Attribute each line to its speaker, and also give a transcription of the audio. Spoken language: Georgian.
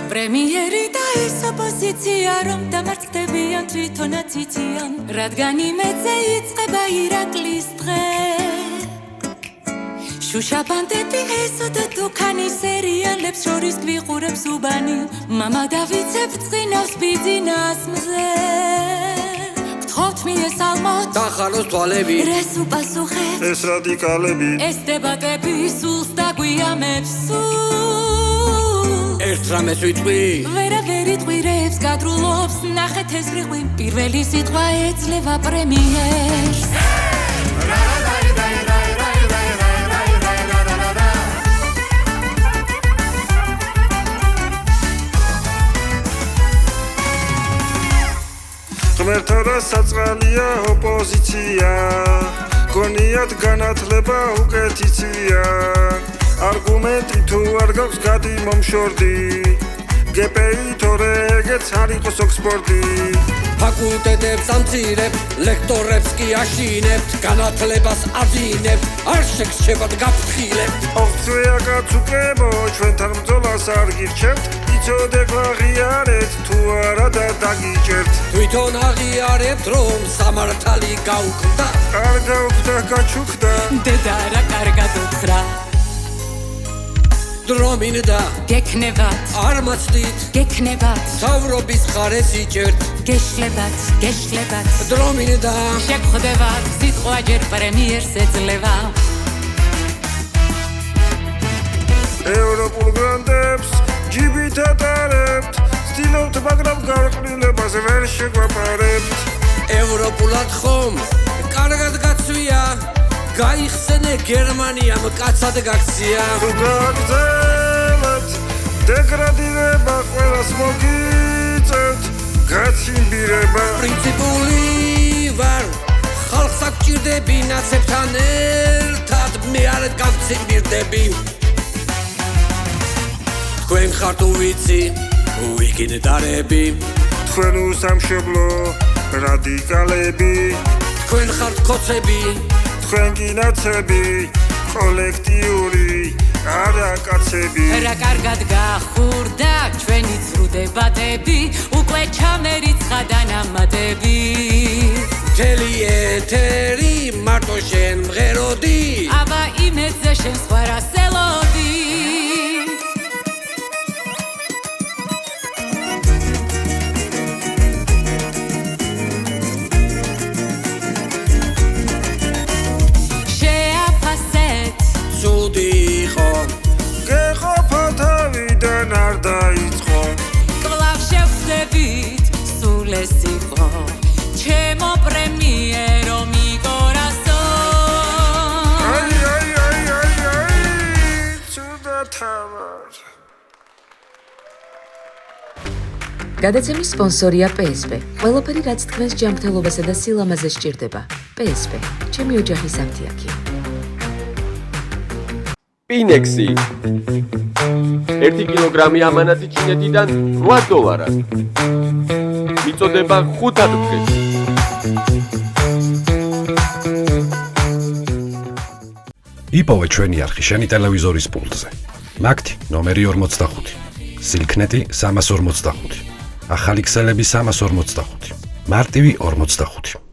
Speaker 1: პრემიერი და ის ოპოზიცია რომ დამარცხდებიან თვითონაც იციან რადგან იმედზე იწყება ირაკლის დღე შუშაბანდები ესოდა დუქანი სერიალებს შორის გვიყურებს უბანი მამა დავიცებ წინავს ბიძინას მზე გთხოვთ მიესალმოთ
Speaker 2: დახაროს თვალები
Speaker 1: რას უპასუხეთ
Speaker 3: ეს რადიკალები
Speaker 1: ეს დებატები სულს დაგვიამებს სულ
Speaker 2: ერთ რამეს ვიტყვი
Speaker 1: ვერავერი ტყვირებს გადრულობს ნახეთ ეს რიღვი პირველი სიტყვა ეძლევა პრემიერს
Speaker 3: ღმერთთა საწყალია ოპოზიცია გონიათ განათლება უკეთიცია არგუმენტი თუ არ გაქვს გადი მომშორდი გპი თორე ეგეც არ იყოს ოქსფორდი
Speaker 2: ფაკულტეტებს ამცირებ ლექტორებს კი აშინებთ განათლებას აძინებთ არ შეგრჩებათ გაფრთხილებთ
Speaker 3: ოხცვია კაცუკებო ჩვენთან ბრძოლას არ გირჩევთ იცოდე გვაღიარეთ თუ არა და დაგიჭერთ
Speaker 2: თვითონ აღიარებთ რომ სამართალი გაუქმდა
Speaker 3: არ გაუქმდა გაჩუქდა
Speaker 1: დედა რა კარგად უთხრა
Speaker 2: დრო მინდა
Speaker 1: გექნებათ
Speaker 2: არ მაცდით
Speaker 1: გექნებათ
Speaker 2: თავრობის ხარეს იჭერთ
Speaker 1: გეშლებათ გეშლებათ
Speaker 2: დრო მინდა
Speaker 1: შეგხვდებათ სიტყვა ჯერ პრემიერს ეძლევა
Speaker 3: ევროპულ გრანდებს ჯიბით ატარებთ ცდილობთ მაგრამ გარყვნილებას ვერ შეგვაპარებთ
Speaker 2: ევროპულად ხომ კარგად გაცვია გაიხსენე გერმანიამ კაცად გაქცია
Speaker 3: თუ გაგრძელებთ დეგრადირება ყველას მოგიწევთ გაცინბირება
Speaker 2: პრინციპული ვარ ხალხს აგჭირდები ნაცებთან ერთად მე არ გავცინბირდები თქვენ ხართ უვიცი უიგინდარები
Speaker 3: თქვენ უსამშობლო რადიკალები
Speaker 2: თქვენ ხართ კოცები
Speaker 3: თქვენ კინაცები კოლექტიური არა კაცები
Speaker 1: რა კარგად გახურდა ჩვენი ცრუდებატები უკვე ჩამერიცხა დანამატები
Speaker 2: მთელი ეთერი მარტო შენ მღეროდი
Speaker 1: აბა იმედზე შენ სხვა რას ელოდი
Speaker 2: ცუდი იყო
Speaker 3: გეყოფა თავიდან არ დაიწყო
Speaker 1: კლავ შევხვდებით სულ ეს იყო ჩემო პრემიერო მიკორასო
Speaker 3: ცუდა თამარ
Speaker 4: გადაცემის სპონსორია PSP. ყველაფერი რაც თქვენს ჯანმრთელობასა და სილამაზეს სჭირდება. PSP. ჩემი ოჯახის ამთიაქი.
Speaker 5: პინექსი 1 კილოგრამი ამანათი ჩინეთიდან $8. მიწოდება 5 დღეს.
Speaker 6: იპოვე ჩვენი არხი შენი ტელევიზორის პულტზე. მაგთი ნომერი 45. სილქნეტი 345. ახალი ქსელები 345. მარტივი 45.